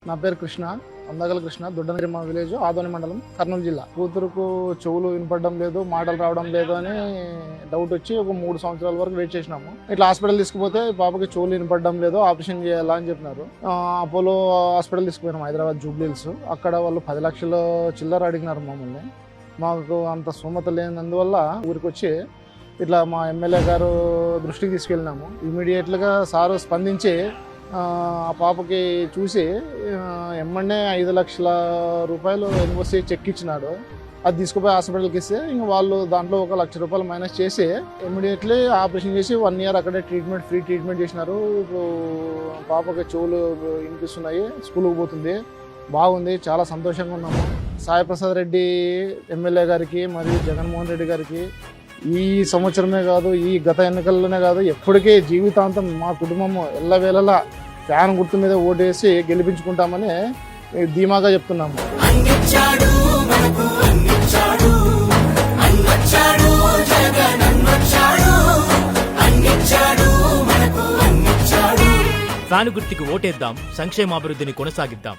నా పేరు కృష్ణ, అందగల కృష్ణ, దొడ్డనగిరి మా విలేజ్, ఆదోని మండలం, కర్నూలు జిల్లా. కూతురుకు చెవులు వినపడడం లేదు, మాటలు రావడం లేదు అని డౌట్ వచ్చి ఒక 3 సంవత్సరాల వరకు వెయిట్ చేసినాము. ఇట్లా హాస్పిటల్ తీసుకుపోతే పాపకి చెవులు వినపడడం లేదు, ఆపరేషన్ చేయాలా అని చెప్పినారు. అపోలో హాస్పిటల్ తీసుకుపోయినాం, హైదరాబాద్ జూబ్లీహిల్స్. అక్కడ వాళ్ళు 10 లక్షల చిల్లర అడిగినారు మమ్మల్ని. మాకు అంత స్తోమత లేనందువల్ల ఊరికి వచ్చి ఇట్లా మా ఎమ్మెల్యే గారు దృష్టికి తీసుకెళ్ళినాము. ఇమీడియట్గా సారు స్పందించి ఆ పాపకి చూసి ఎమ్మెన్యే 5 లక్షల రూపాయలు యూనివర్సిటీ చెక్ ఇచ్చినాడు. అది తీసుకుపోయి హాస్పిటల్కి ఇస్తే ఇంక వాళ్ళు దాంట్లో 1 లక్ష రూపాయలు మైనస్ చేసి ఇమ్మీడియట్లీ ఆపరేషన్ చేసి 1 ఇయర్ అక్కడే ఫ్రీ ట్రీట్మెంట్ చేసినారు. ఇప్పుడు పాపకి చెవులు వినిపిస్తున్నాయి, స్కూల్కి పోతుంది, బాగుంది, చాలా సంతోషంగా ఉన్నాము. సాయిప్రసాద్ రెడ్డి ఎమ్మెల్యే గారికి మరియు జగన్మోహన్ రెడ్డి గారికి ఈ సంవత్సరమే కాదు, ఈ గత ఎన్నికల్లోనే కాదు, ఎప్పటికీ జీవితాంతం మా కుటుంబము ఎల్లవేళలా ఫ్యాన్ గుర్తు మీద ఓటేసి గెలిపించుకుంటామని ధీమాగా చెప్తున్నాము. ఫ్యాన్ గుర్తుకి ఓటేద్దాం, సంక్షేమాభివృద్ధిని కొనసాగిద్దాం.